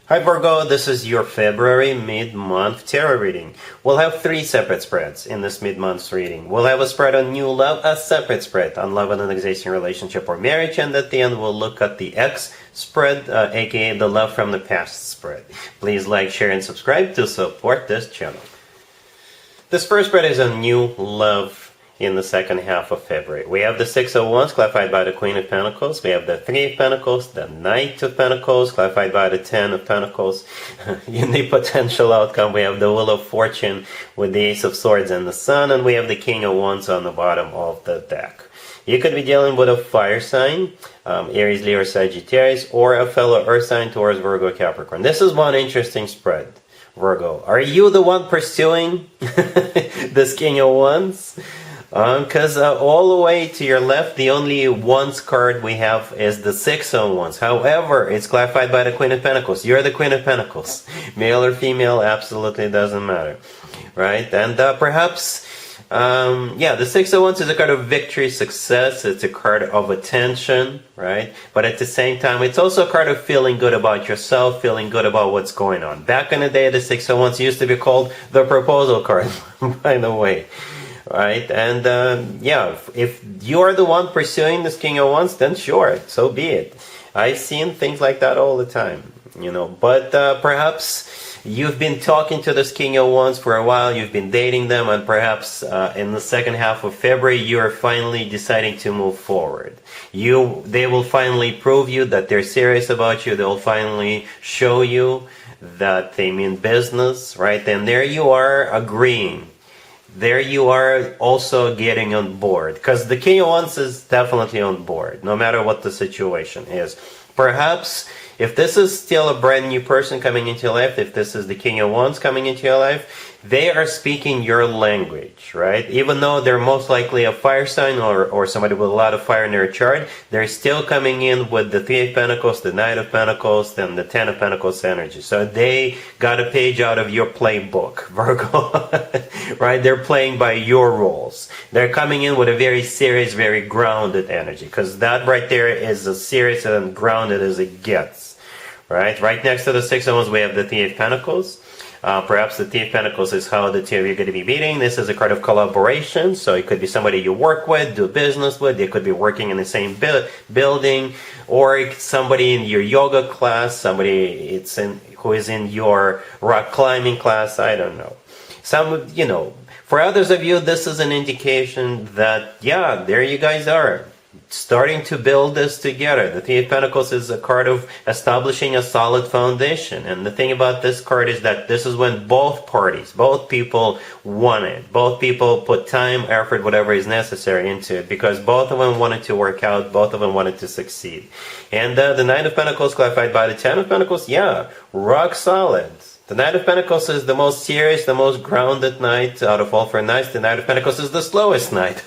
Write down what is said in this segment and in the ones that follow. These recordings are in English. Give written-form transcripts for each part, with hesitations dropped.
Hi Virgo, this is your February mid-month tarot reading. We'll have 3 separate spreads in this mid-month reading. We'll have a spread on new love, a separate spread on love and an existing relationship or marriage, and at the end we'll look at the X spread, aka the love from the past spread. Please like, share, and subscribe to support this channel. This first spread is on new love in the second half of February. We have the Six of Wands, clarified by the Queen of Pentacles. We have the Three of Pentacles, the Knight of Pentacles, clarified by the Ten of Pentacles. In the potential outcome, we have the Wheel of Fortune with the Ace of Swords and the Sun, and we have the King of Wands on the bottom of the deck. You could be dealing with a fire sign, Aries, Leo, Sagittarius, or a fellow earth sign, Taurus, Virgo, Capricorn. This is one interesting spread. Virgo, are you the one pursuing this King of Wands? Because all the way to your left, the only Wands card we have is the Six of Wands. However, it's clarified by the Queen of Pentacles. You're the Queen of Pentacles. Male or female, absolutely doesn't matter. Right? And perhaps, the Six of Wands is a card of victory, success. It's a card of attention, right? But at the same time, it's also a card of feeling good about yourself, feeling good about what's going on. Back in the day, the Six of Wands used to be called the proposal card, by the way. Right, and if you're the one pursuing this King of Wands, then sure, so be it. I've seen things like that all the time, but perhaps you've been talking to this King of Wands for a while, you've been dating them, and perhaps in the second half of February, you're finally deciding to move forward. They will finally prove you that they're serious about you, they'll finally show you that they mean business, right, and there you are agreeing. There you are also getting on board, because the King of Wands is definitely on board, no matter what the situation is. Perhaps if this is still a brand new person coming into your life, if this is the King of Wands coming into your life, they are speaking your language, right? Even though they're most likely a fire sign or somebody with a lot of fire in their chart, they're still coming in with the Three of Pentacles, the Knight of Pentacles, and the Ten of Pentacles energy. So they got a page out of your playbook, Virgo, right? They're playing by your rules. They're coming in with a very serious, very grounded energy, because that right there is as serious and grounded as it gets, right? Right next to the Six of Wands, we have the Three of Pentacles. Perhaps the Three of Pentacles is how the two of you are going to be meeting. This is a card of collaboration, so it could be somebody you work with, do business with. They could be working in the same building, or somebody in your yoga class, somebody who is in your rock climbing class. I don't know. For others of you, this is an indication that, there you guys are, starting to build this together. The Three of Pentacles is a card of establishing a solid foundation. And the thing about this card is that this is when both parties, both people want it. Both people put time, effort, whatever is necessary into it, because both of them wanted to work out, both of them wanted to succeed. And the Nine of Pentacles clarified by the Ten of Pentacles, rock solid. The Knight of Pentacles is the most serious, the most grounded knight out of all 4 knights. The Knight of Pentacles is the slowest knight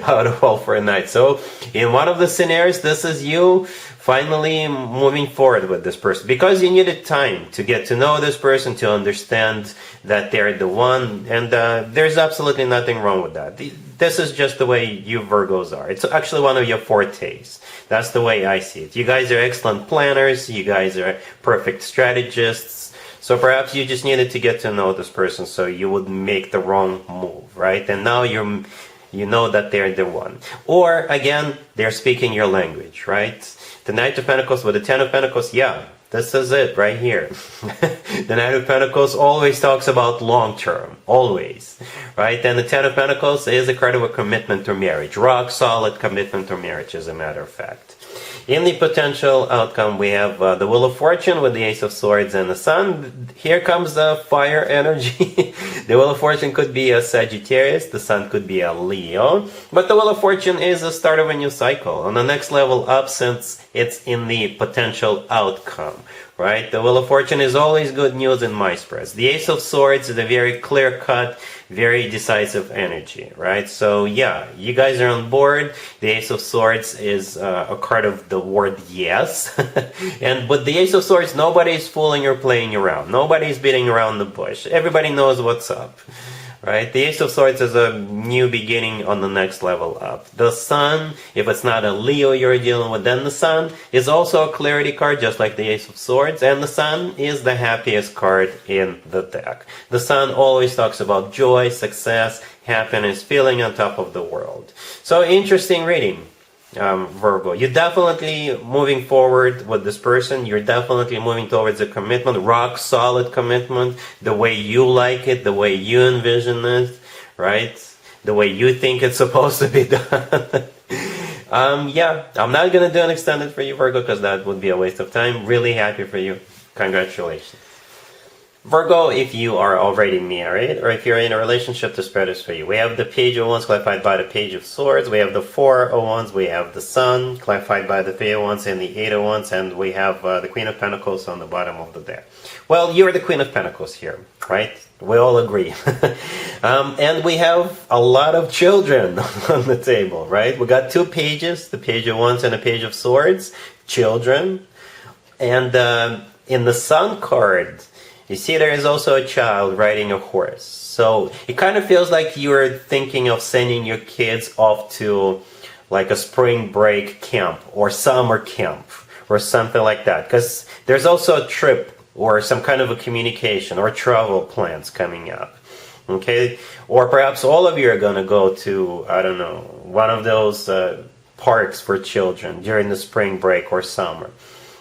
out of all 4 knights. So, in one of the scenarios, this is you finally moving forward with this person, because you needed time to get to know this person, to understand that they're the one, and there's absolutely nothing wrong with that. This is just the way you Virgos are. It's actually one of your fortes. That's the way I see it. You guys are excellent planners. You guys are perfect strategists. So perhaps you just needed to get to know this person so you would make the wrong move, right? And now you know that they're the one. Or, again, they're speaking your language, right? The Knight of Pentacles with the Ten of Pentacles, this is it right here. The Knight of Pentacles always talks about long term, always, right? And the Ten of Pentacles is a card of a commitment to marriage, rock solid commitment to marriage, as a matter of fact. In the potential outcome, we have the Wheel of Fortune with the Ace of Swords and the Sun. Here comes the fire energy. The Wheel of Fortune could be a Sagittarius, the Sun could be a Leo. But the Wheel of Fortune is the start of a new cycle, on the next level up, since it's in the potential outcome, right? The Wheel of Fortune is always good news in my spreads. The Ace of Swords is a very clear-cut, very decisive energy, right? So you guys are on board. The Ace of Swords is a card of the word yes. And with the Ace of Swords, nobody's fooling or playing around. Nobody's beating around the bush. Everybody knows what's up. right? The Ace of Swords is a new beginning on the next level up. The Sun, if it's not a Leo you're dealing with, then the Sun is also a clarity card, just like the Ace of Swords, and the Sun is the happiest card in the deck. The Sun always talks about joy, success, happiness, feeling on top of the world. So interesting reading. Virgo, you're definitely moving forward with this person. You're definitely moving towards a commitment, rock solid commitment, the way you like it, the way you envision it, right? The way you think it's supposed to be done. Yeah, I'm not gonna do an extended for you, Virgo, because that would be a waste of time. Really happy for you. Congratulations. Virgo, if you are already married or if you're in a relationship, the spread is for you. We have the Page of Wands clarified by the Page of Swords. We have the Four of Wands. We have the Sun clarified by the Three of Wands and the Eight of Wands. And we have the Queen of Pentacles on the bottom of the deck. Well, you're the Queen of Pentacles here, right? We all agree. And we have a lot of children on the table, right? We got two pages, the Page of Wands and the Page of Swords, children. And in the Sun card, you see, there is also a child riding a horse. So it kind of feels like you're thinking of sending your kids off to like a spring break camp or summer camp or something like that. Because there's also a trip or some kind of a communication or travel plans coming up. Okay? Or perhaps all of you are going to go to, I don't know, one of those parks for children during the spring break or summer.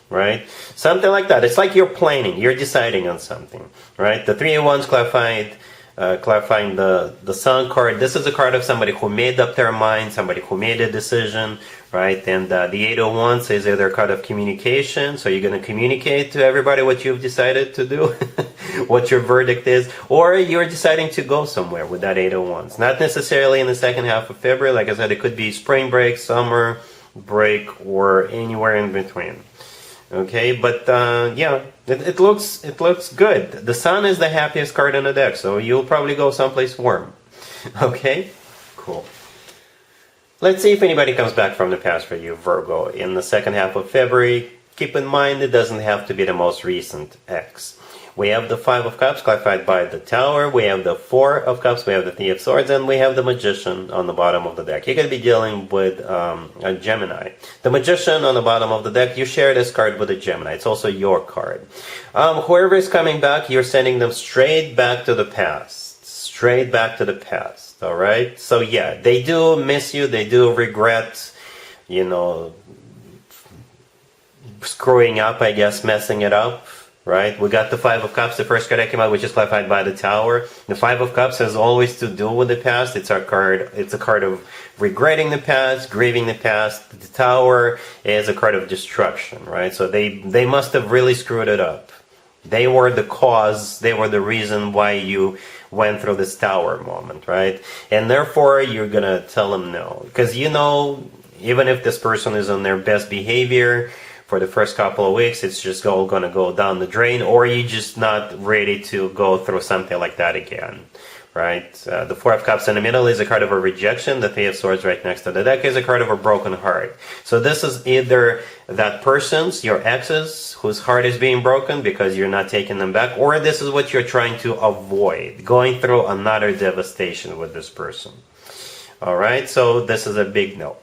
Right? Something like that. It's like you're planning, you're deciding on something, right? The Three of Wands clarifying the Sun card. This is a card of somebody who made up their mind, somebody who made a decision, right? And the Eight of Wands is either a card of communication, so you're going to communicate to everybody what you've decided to do, what your verdict is, or you're deciding to go somewhere with that Eight of Wands. Not necessarily in the second half of February. Like I said, it could be spring break, summer break, or anywhere in between. Okay, but yeah, it looks good. The Sun is the happiest card in the deck, so you'll probably go someplace warm. Okay, cool. Let's see if anybody comes back from the past for you, Virgo, in the second half of February. Keep in mind, it doesn't have to be the most recent ex. We have the Five of Cups clarified by the Tower. We have the Four of Cups. We have the Three of Swords. And we have the Magician on the bottom of the deck. You're going to be dealing with a Gemini. The Magician on the bottom of the deck, you share this card with a Gemini. It's also your card. Whoever is coming back, you're sending them straight back to the past. Straight back to the past. All right? So yeah, they do miss you. They do regret, you know, screwing up, I guess, messing it up. Right? We got the Five of Cups, the first card that came out, which is clarified by the Tower. The Five of Cups has always to do with the past. It's a card of regretting the past, grieving the past. The Tower is a card of destruction, right? So they must have really screwed it up. They were the cause, they were the reason why you went through this Tower moment, right? And therefore, you're gonna tell them no. Because you know, even if this person is on their best behavior, for the first couple of weeks, it's just all going to go down the drain, or you're just not ready to go through something like that again, right? The Four of Cups in the middle is a card of a rejection. The Three of Swords right next to the deck is a card of a broken heart. So this is either that person's, your ex's, whose heart is being broken because you're not taking them back, or this is what you're trying to avoid, going through another devastation with this person. All right, so this is a big no.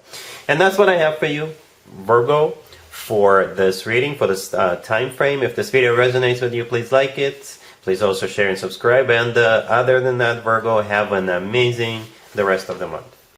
And that's what I have for you, Virgo, for this reading, for this time frame. If this video resonates with you, please like it. Please also share and subscribe. And other than that, Virgo, have an amazing the rest of the month.